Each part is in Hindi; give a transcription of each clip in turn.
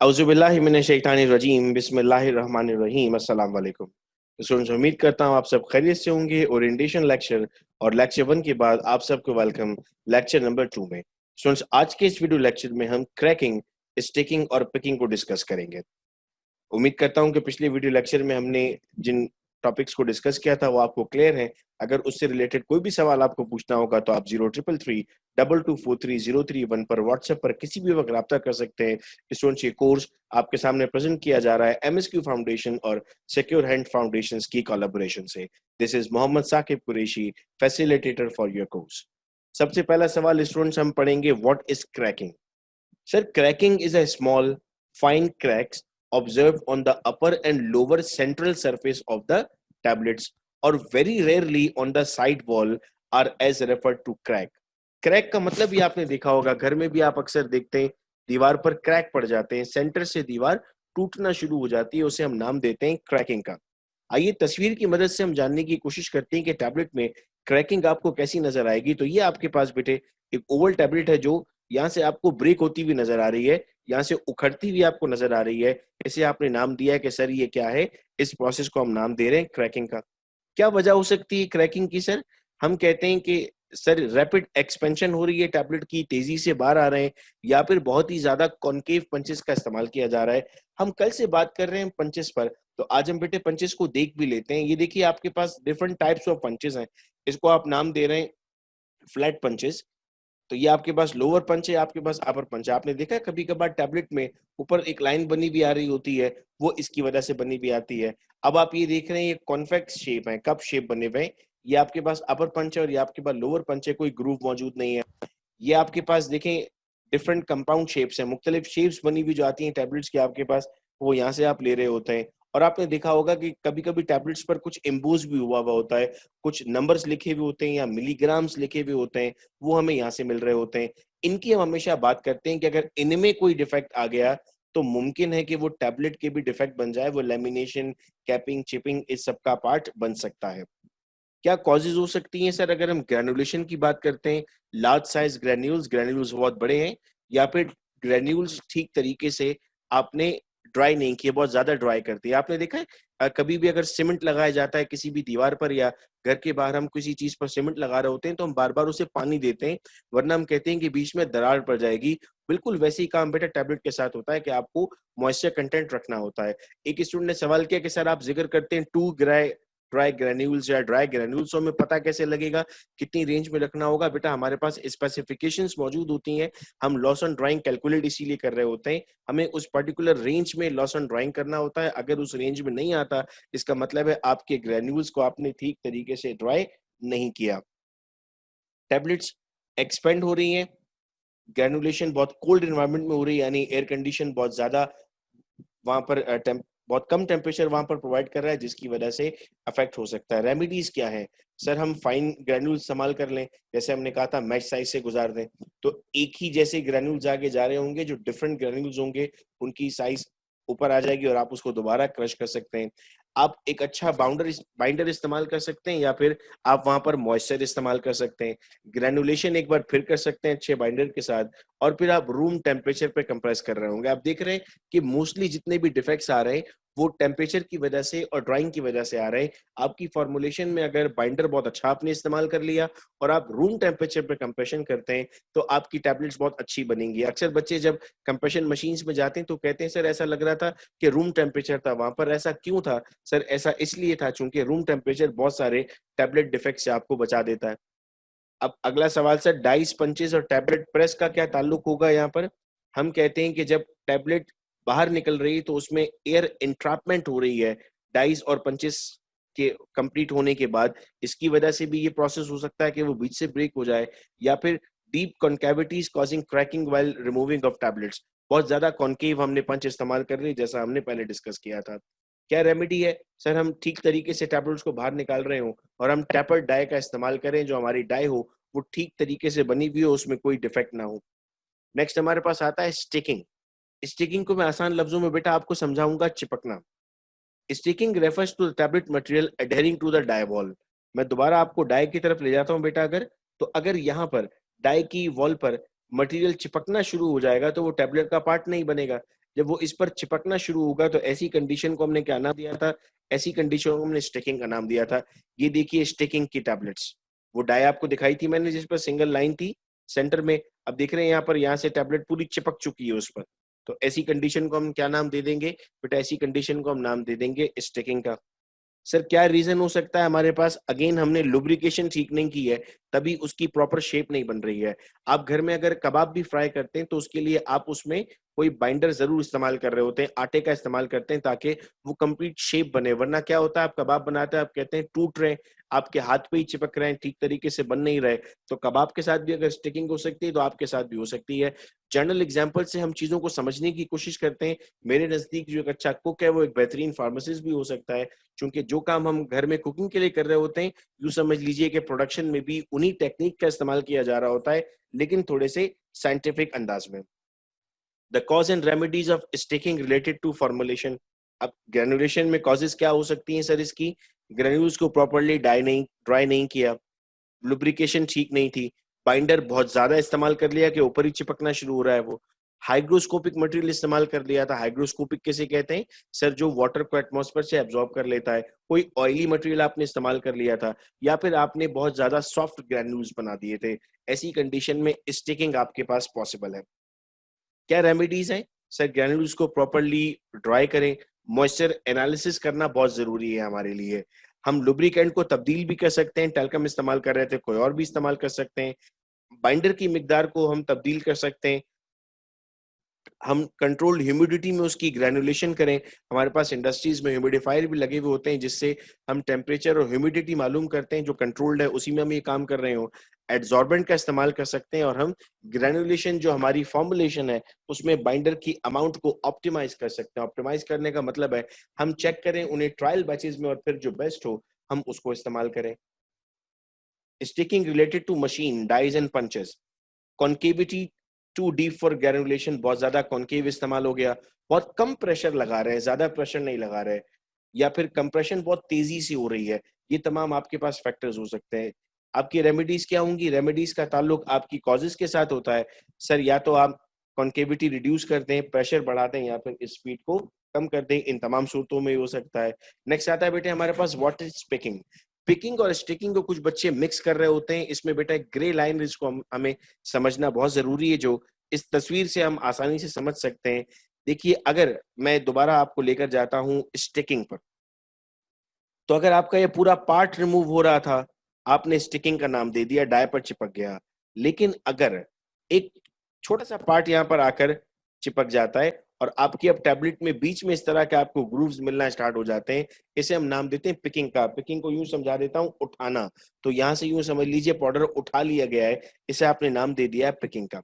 औज़ुबिल्लाहिमिनश्शैतानिर्रजीम बिस्मिल्लाहिर्रहमानिर्रहीम अस्सलाम वालेकुम। तो स्टूडेंट्स, उम्मीद करता हूँ आप सब खैरियत से होंगे। ओरिएंटेशन लेक्चर और लेक्चर 1 के बाद आप सबको वेलकम लेक्चर नंबर 2 में। स्टूडेंट्स, आज के इस वीडियो लेक्चर में हम क्रैकिंग, स्टिकिंग और पिकिंग को डिस्कस करेंगे। उम्मीद करता हूँ कि पिछले वीडियो लेक्चर में हमने जिन टॉपिक्स को डिस्कस किया था वो आपको क्लियर है। अगर उससे रिलेटेड कोई भी सवाल आपको पूछना होगा तो आप 0333224331 पर व्हाट्सएप पर किसी भी वक्त रब्ता कर सकते हैं। स्टूडेंट्स, ये कोर्स आपके सामने प्रेजेंट किया जा रहा है एमएसक्यू फाउंडेशन और सिक्योर हैंड फाउंडेशन की कोलैबोरेशन से। This is Mohammad Saqib Qureshi, facilitator for your course. सबसे पहला सवाल स्टूडेंट्स हम पढ़ेंगे, what is cracking. Sir, cracking is a small, fine cracks observed on the upper and lower central surface of the tablets, or very rarely on the side wall, are as referred to crack. Crack का मतलब भी आपने देखा होगा, घर में भी आप अक्सर देखते हैं दीवार पर क्रैक पड़ जाते हैं, सेंटर से दीवार टूटना शुरू हो जाती है, उसे हम नाम देते हैं क्रैकिंग का। आइए तस्वीर की मदद से हम जानने की कोशिश करते हैं कि टैबलेट में क्रैकिंग आपको कैसी नजर आएगी। तो ये आपके पास बेटे एक ओवल टैबलेट है जो यहाँ से आपको ब्रेक होती हुई नजर आ रही है, यहाँ से उखड़ती हुई आपको नजर आ रही है। इसे आपने नाम दिया है कि सर ये क्या है, इस प्रोसेस को हम नाम दे रहे हैं क्रैकिंग का। क्या वजह हो सकती है क्रैकिंग की सर? हम कहते हैं कि सर रैपिड एक्सपेंशन हो रही है, टैबलेट की तेजी से बाहर आ रहे हैं, या फिर बहुत ही ज्यादा कॉनकेव पंचेस का इस्तेमाल किया जा रहा है। हम कल से बात कर रहे हैं पंचेस पर, तो आज हम बेटे पंचेस को देख भी लेते हैं। ये देखिए आपके पास डिफरेंट टाइप्स ऑफ पंचेस हैं, इसको आप नाम दे रहे हैं फ्लैट पंचेस। तो ये आपके पास लोअर पंच है, आपके पास अपर पंच है। आपने देखा है कभी कभार टैबलेट में ऊपर एक लाइन बनी भी आ रही होती है, वो इसकी वजह से बनी भी आती है। अब आप ये देख रहे हैं ये कॉन्वेक्स शेप है, कप शेप बने हुए हैं। ये आपके पास अपर पंच है और ये आपके पास लोअर पंच है, कोई ग्रूव मौजूद नहीं है। ये आपके पास देखें डिफरेंट कंपाउंड शेप्स हैं, मुख्तलिफ शेप्स बनी हुई जो आती हैं टैबलेट्स की आपके पास, वो यहाँ से आप ले रहे होते हैं। और आपने देखा होगा कि कभी कभी टैबलेट्स पर कुछ एम्बोज भी हुआ हुआ होता है, कुछ नंबर्स लिखे हुए होते हैं या मिलीग्राम्स लिखे हुए होते हैं, वो हमें यहाँ से मिल रहे होते हैं। इनकी हम हमेशा बात करते हैं कि अगर इनमें कोई डिफेक्ट आ गया तो मुमकिन है कि वो टैबलेट के भी डिफेक्ट बन जाए, वो लेमिनेशन, कैपिंग, चिपिंग इस सब का पार्ट बन सकता है। क्या कॉजेज हो सकती हैं सर? अगर हम ग्रेनुलेशन की बात करते हैं, लार्ज साइज ग्रेन्यूल्स, ग्रेन्यूल्स बहुत बड़े हैं, या फिर ग्रेन्यूल्स ठीक तरीके से आपने ड्राई नहीं किए, बहुत ज्यादा ड्राई करती है। आपने देखा है कभी भी अगर सीमेंट लगाया जाता है किसी भी दीवार पर या घर के बाहर हम किसी चीज पर सीमेंट लगा रहे होते हैं तो हम बार बार उसे पानी देते हैं, वरना हम कहते हैं कि बीच में दरार पड़ जाएगी। बिल्कुल वैसे ही काम बेटा टैबलेट के साथ होता है कि आपको मॉइस्चर कंटेंट रखना होता है। एक स्टूडेंट ने सवाल किया कि सर आप जिक्र करते हैं टू ड्राई ग्रेन्यूल्स या ड्राई ग्रेन्यूल्स, हमें पता कैसे लगेगा कितनी रेंज में रखना होगा? बेटा हमारे पास स्पेसिफिकेशंस मौजूद होती हैं, हम लॉस ऑन ड्राइंग कैलकुलेट इसीलिए कर रहे होते हैं। हमें उस पर्टिकुलर रेंज में लॉस ऑन ड्राइंग करना होता है। अगर उस रेंज में नहीं आता, इसका मतलब है आपके ग्रेन्यूल्स को आपने ठीक तरीके से ड्राई नहीं किया। टैबलेट्स एक्सपेंड हो रही हैं, ग्रेनुलेशन बहुत कोल्ड एनवायरनमेंट में हो रही है, यानी एयर कंडीशन बहुत ज्यादा वहां पर बहुत कम टेम्परेचर वहां पर प्रोवाइड कर रहा है, जिसकी वजह से अफेक्ट हो सकता है। रेमेडीज क्या है सर? हम फाइन ग्रेन्यूल इस्तेमाल कर लें, जैसे हमने कहा था मैच साइज से गुजार दें, तो एक ही जैसे ग्रेन्यूल्स आगे जा रहे होंगे, जो डिफरेंट ग्रेन्यूल्स होंगे उनकी साइज ऊपर आ जाएगी और आप उसको दोबारा क्रश कर सकते हैं। आप एक अच्छा बाइंडर इस्तेमाल कर सकते हैं, या फिर आप वहां पर मॉइस्चर इस्तेमाल कर सकते हैं। ग्रेनुलेशन एक बार फिर कर सकते हैं अच्छे बाइंडर के साथ, और फिर आप रूम टेम्परेचर पे कंप्रेस कर रहे होंगे। आप देख रहे हैं कि मोस्टली जितने भी डिफेक्ट्स आ रहे हैं वो टेम्परेचर की वजह से और ड्राइंग की वजह से आ रहे हैं। आपकी फॉर्मुलेशन में अगर बाइंडर बहुत अच्छा आपने इस्तेमाल कर लिया और आप रूम टेम्परेचर पे कंप्रेशन करते हैं तो आपकी टैबलेट्स बहुत अच्छी बनेंगी। अक्सर बच्चे जब कंप्रेशन मशीन्स में जाते हैं तो कहते हैं सर ऐसा लग रहा था कि रूम टेम्परेचर था वहां पर। ऐसा क्यों था सर? ऐसा इसलिए था चूंकि रूम टेम्परेचर बहुत सारे टैबलेट डिफेक्ट से आपको बचा देता है। अब अगला सवाल सर, डाइस, पंचेस और टैबलेट प्रेस का क्या ताल्लुक होगा यहाँ पर? हम कहते हैं कि जब टैबलेट बाहर निकल रही है तो उसमें एयर इंट्रैपमेंट हो रही है डाइस और पंचेस के कंप्लीट होने के बाद। इसकी वजह से भी ये प्रोसेस हो सकता है कि वो बीच से ब्रेक हो जाए, या फिर deep concavities causing cracking while removing of tablets. बहुत ज्यादा कॉन्केव हमने पंच इस्तेमाल कर रही, जैसा हमने पहले डिस्कस किया था। क्या रेमेडी है सर? हम ठीक तरीके से टैबलेट्स को बाहर निकाल रहे हो और हम टैपर डाई का इस्तेमाल करें, जो हमारी डाई हो वो ठीक तरीके से बनी हुई हो, उसमें कोई डिफेक्ट ना हो। नेक्स्ट हमारे पास आता है स्टिकिंग। स्टिकिंग को मैं आसान लफ्जों में बेटा आपको समझाऊंगा, चिपकना। Sticking refers to the tablet material adhering to the die wall. मैं दोबारा आपको डाई की तरफ ले जाता हूं बेटा। अगर यहाँ पर डाई की वॉल पर मटेरियल चिपकना शुरू हो जाएगा तो वो टैबलेट का पार्ट नहीं बनेगा। जब वो इस पर चिपकना शुरू होगा तो ऐसी कंडीशन को हमने क्या नाम दिया था? ऐसी कंडीशन को हमने स्टिकिंग का नाम दिया था। ये देखिए स्टिकिंग की टैबलेट्स, वो डाई आपको दिखाई थी मैंने जिस पर सिंगल लाइन थी सेंटर में, अब देख रहे हैं यहाँ पर, यहाँ से टैबलेट पूरी चिपक चुकी है उस पर। तो ऐसी कंडीशन को हम क्या नाम दे देंगे बेटा? ऐसी कंडीशन को हम नाम दे देंगे स्टिकिंग का। सर क्या रीजन हो सकता है हमारे पास? अगेन हमने लुब्रिकेशन ठीक नहीं की है, तभी उसकी प्रॉपर शेप नहीं बन रही है। आप घर में अगर कबाब भी फ्राई करते हैं तो उसके लिए आप उसमें कोई बाइंडर जरूर इस्तेमाल कर रहे होते हैं, आटे का इस्तेमाल करते हैं ताकि वो कंप्लीट शेप बने। वरना क्या होता है, आप कबाब बनाते हैं, आप कहते हैं टूट रहे हैं, आपके हाथ पे ही चिपक रहे हैं, ठीक तरीके से बन नहीं रहे। तो कबाब के साथ भी अगर स्टिकिंग हो सकती है तो आपके साथ भी हो सकती है। जनरल एग्जाम्पल से हम चीजों को समझने की कोशिश करते हैं। मेरे नजदीक जो एक अच्छा कुक है वो एक बेहतरीन फार्मासिस्ट भी हो सकता है, क्योंकि जो काम हम घर में कुकिंग के लिए कर रहे होते हैं, यूं समझ लीजिए कि प्रोडक्शन में भी उन्हीं टेक्निक का इस्तेमाल किया जा रहा होता है, लेकिन थोड़े से साइंटिफिक अंदाज में। The cause and remedies of sticking related to formulation. अब ग्रेनुलेशन में कॉजेज क्या हो सकती हैं सर इसकी? ग्रेन्यूल्स को प्रॉपरली ड्राई नहीं किया, लुब्रिकेशन ठीक नहीं थी, बाइंडर बहुत ज्यादा इस्तेमाल कर लिया कि ऊपर ही चिपकना शुरू हो रहा है वो, हाइग्रोस्कोपिक मटेरियल इस्तेमाल कर लिया था। हाइग्रोस्कोपिक किसे कहते हैं सर? जो वाटर को एटमॉस्फेयर से एब्जॉर्ब कर लेता है। कोई ऑयली मटेरियल आपने इस्तेमाल कर लिया था, या फिर आपने बहुत ज्यादा सॉफ्ट ग्रैन्यूल्स बना दिए थे। ऐसी कंडीशन में स्टिकिंग आपके पास पॉसिबल है। क्या रेमेडीज हैं सर? ग्रैन्यूल्स को प्रॉपरली ड्राई करें, मॉइस्चर एनालिसिस करना बहुत जरूरी है हमारे लिए। हम लुब्रिकेंट को तब्दील भी कर सकते हैं, टेल्कम इस्तेमाल कर रहे थे, कोई और भी इस्तेमाल कर सकते हैं। बाइंडर की मिकदार को हम तब्दील कर सकते हैं, हम कंट्रोल्ड ह्यूमिडिटी में उसकी ग्रेनुलेशन करें। हमारे पास इंडस्ट्रीज में ह्यूमिडिफायर भी लगे हुए होते हैं जिससे हम टेम्परेचर और ह्यूमिडिटी मालूम करते हैं, जो कंट्रोल्ड है उसी में हम ये काम कर रहे हो। एड्सॉर्बेंट का इस्तेमाल कर सकते हैं, और हम ग्रेनुलेशन जो हमारी फॉर्मुलेशन है उसमें बाइंडर की अमाउंट को ऑप्टिमाइज कर सकते हैं। ऑप्टिमाइज करने का मतलब है हम चेक करें उन्हें ट्रायल बैचेस में, और फिर जो बेस्ट हो हम उसको इस्तेमाल करें। Sticking related to machine dies and punches. Concavity too deep for granulation, बहुत ज्यादा कॉन्केव इस्तेमाल हो गया, बहुत कम प्रेशर लगा रहे हैं, ज्यादा प्रेशर नहीं लगा रहे, या फिर कंप्रेशन बहुत तेजी से हो रही है। ये तमाम आपके पास फैक्टर्स हो सकते हैं। आपकी रेमेडीज क्या होंगी? रेमेडीज का ताल्लुक आपकी कॉजेज के साथ होता है सर। या तो आप कॉन्केविटी रिड्यूस कर दें, प्रेशर बढ़ा दें, या फिर स्पीड को कम कर दें। इन तमाम सूरतों में हो सकता है। नेक्स्ट आता है बेटे हमारे पास व्हाट इज पिकिंग। पिकिंग और स्टिकिंग को कुछ बच्चे मिक्स कर रहे होते हैं। इसमें बेटा एक ग्रे लाइन जिसको हमें समझना बहुत जरूरी है, जो इस तस्वीर से हम आसानी से समझ सकते हैं। देखिए अगर मैं दोबारा आपको लेकर जाता हूं स्टिकिंग पर, तो अगर आपका ये पूरा पार्ट रिमूव हो रहा था, आपने स्टिकिंग का नाम दे दिया, डाई पर चिपक गया। लेकिन अगर एक छोटा सा पार्ट यहाँ पर आकर चिपक जाता है और आपकी अब टैबलेट में बीच में इस तरह के आपको ग्रूव्स मिलना स्टार्ट हो जाते हैं, इसे हम नाम देते हैं पिकिंग का। पिकिंग को यूं समझा देता हूं, उठाना। तो यहां से यूं समझ लीजिए पाउडर उठा लिया गया है, इसे आपने नाम दे दिया है पिकिंग का।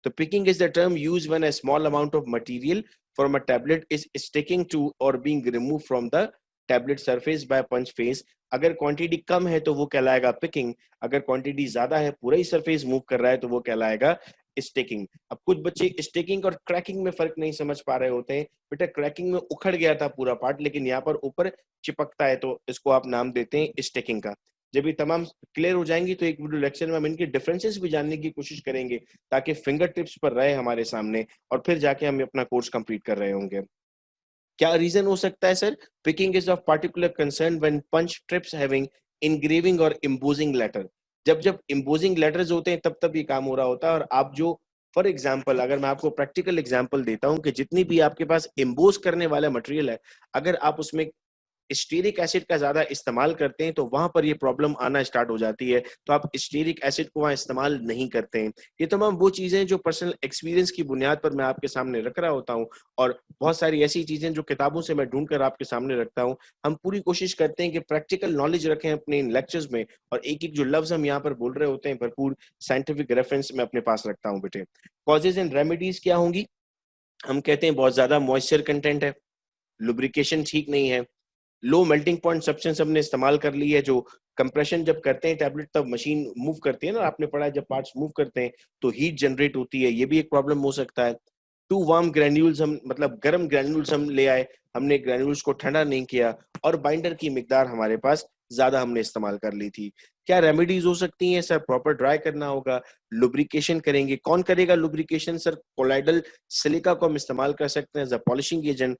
तो picking is the term used when a small amount of material from a tablet is sticking to or being removed from the tablet surface by punch phase। अगर क्वांटिटी कम है तो वो कहलाएगा पिकिंग, अगर क्वांटिटी ज्यादा है, पूरा ही सरफेस मूव कर रहा है, तो वो कहलाएगा स्टिकिंग। अब कुछ बच्चे स्टिकिंग और क्रैकिंग में फर्क नहीं समझ पा रहे होते हैं। बेटा क्रैकिंग में उखड़ गया था पूरा पार्ट, लेकिन यहाँ पर ऊपर चिपकता है, तो इसको आप नाम देते हैं स्टिकिंग का। जब ये तमाम क्लियर हो जाएंगी तो एक वीडियो लेक्चर में हम इनके डिफरेंसेस भी जानने की कोशिश करेंगे, ताकि फिंगर टिप्स पर रहे हमारे सामने, और फिर जाके हम अपना कोर्स कंप्लीट कर रहे होंगे। क्या रीजन हो सकता है sir? Picking is of particular concern when punch tips having engraving और इम्पोजिंग लेटर। जब जब इम्पोजिंग लेटर्स होते हैं तब तब ये काम हो रहा होता है। और आप जो फॉर एग्जाम्पल, अगर मैं आपको प्रैक्टिकल एग्जाम्पल देता हूं कि जितनी भी आपके पास इम्पोज करने वाला मटेरियल है, अगर आप उसमें स्टीरिक एसिड का ज्यादा इस्तेमाल करते हैं तो वहां पर ये प्रॉब्लम आना स्टार्ट हो जाती है। तो आप स्टीरिक एसिड को वहां इस्तेमाल नहीं करते हैं। ये तमाम वो चीजें जो पर्सनल एक्सपीरियंस की बुनियाद पर मैं आपके सामने रख रहा होता हूँ, और बहुत सारी ऐसी चीजें जो किताबों से मैं ढूंढ कर आपके सामने रखता हूँ। हम पूरी कोशिश करते हैं कि प्रैक्टिकल नॉलेज रखें अपने इन लेक्चर्स में, और एक एक जो लफ्ज हम यहाँ पर बोल रहे होते हैं भरपूर साइंटिफिक रेफरेंस में अपने पास रखता हूँ बेटे। कॉजेज एंड रेमेडीज क्या होंगी? हम कहते हैं बहुत ज्यादा मॉइस्चर कंटेंट है, लुब्रिकेशन ठीक नहीं है, लो मेल्टिंग पॉइंट सब्सटेंस हमने इस्तेमाल कर ली है। जो कंप्रेशन जब करते हैं टैबलेट, तब मशीन मूव करती है ना, आपने पढ़ा है जब पार्ट्स मूव करते हैं तो हीट जनरेट होती है, ये भी एक प्रॉब्लम हो सकता है। टू वार्म ग्रैन्यूल्स, हम मतलब गर्म ग्रैन्यूल्स हम ले आए, हमने ग्रैन्यूल्स को ठंडा नहीं किया, और बाइंडर की मिकदार हमारे पास ज्यादा हमने इस्तेमाल कर ली थी। क्या रेमेडीज हो सकती हैं सर? प्रॉपर ड्राई करना होगा, लुब्रिकेशन करेंगे। कौन करेगा लुब्रिकेशन सर? कोलाइडल सिलिका को हम इस्तेमाल कर सकते हैं एज अ पॉलिशिंग एजेंट।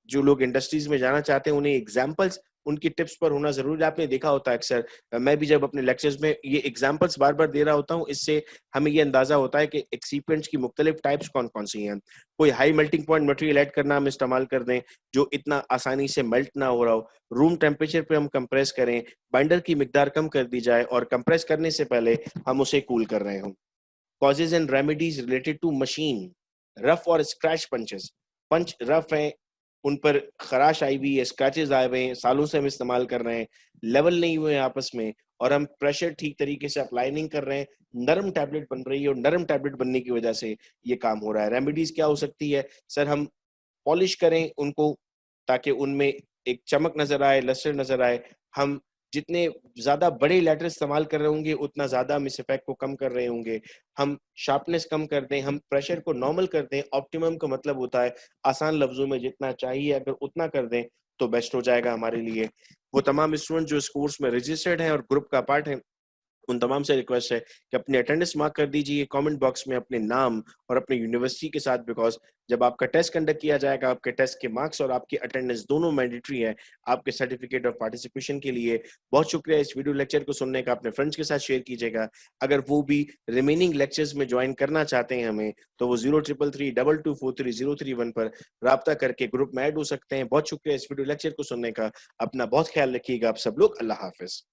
जो लोग इंडस्ट्रीज में जाना चाहते हैं उन्हें एग्जाम्पल्स उनकी टिप्स पर होना जरूरी है। आपने देखा होता है अक्सर, मैं भी जब अपने लेक्चर्स में ये एग्जाम्पल्स बार बार दे रहा होता हूँ, इससे हमें ये अंदाजा होता है कि एक्सीपेंट्स की मुख्तलिफ टाइप्स कौन कौन सी हैं। कोई high melting point material add करना हम इस्तेमाल कर दें जो इतना आसानी से मेल्ट ना हो रहा हो, रूम टेम्परेचर पे हम कंप्रेस करें, बाइंडर की मिकदार कम कर दी जाए और कंप्रेस करने से पहले हम उसे कूल कर रहे हों। Causes and remedies related to machine, rough और स्क्रैच पंचेस। पंच रफ हैं, उन पर खराश आई हुई है, स्क्रैचेस आए हुए हैं, सालों से हम इस्तेमाल कर रहे हैं, लेवल नहीं हुए हैं आपस में, और हम प्रेशर ठीक तरीके से अप्लाई नहीं कर रहे हैं, नरम टैबलेट बन रही है और नरम टैबलेट बनने की वजह से ये काम हो रहा है। रेमेडीज क्या हो सकती है सर? हम पॉलिश करें उनको ताकि उनमें एक चमक नजर आए, लस्टर नजर आए। हम जितने ज्यादा बड़े लेटर इस्तेमाल कर रहे होंगे उतना ज्यादा हम इस इफेक्ट को कम कर रहे होंगे। हम शार्पनेस कम कर दें, हम प्रेशर को नॉर्मल कर दें। ऑप्टिमम का मतलब होता है आसान लफ्जों में जितना चाहिए अगर उतना कर दें तो बेस्ट हो जाएगा हमारे लिए। वो तमाम स्टूडेंट जो इस कोर्स में रजिस्टर्ड हैं और ग्रुप का पार्ट है, उन तमाम से रिक्वेस्ट है कि अपनी अटेंडेंस मार्क कर दीजिए कमेंट बॉक्स में अपने नाम और अपने यूनिवर्सिटी के साथ, बिकॉज जब आपका टेस्ट कंडक्ट किया जाएगा आपके टेस्ट के मार्क्स और आपकी अटेंडेंस दोनों मैंडेटरी है आपके सर्टिफिकेट ऑफ पार्टिसिपेशन के लिए। बहुत शुक्रिया इस वीडियो लेक्चर को सुनने का। अपने फ्रेंड्स के साथ शेयर कीजिएगा। अगर वो भी रिमेनिंग लेक्चर्स में ज्वाइन करना चाहते हैं हमें, तो वो 0333224031 पर राब्ता करके ग्रुप में ऐड हो सकते हैं। बहुत शुक्रिया इस वीडियो लेक्चर को सुनने का। अपना बहुत ख्याल रखिएगा आप सब लोग। अल्लाह हाफिज।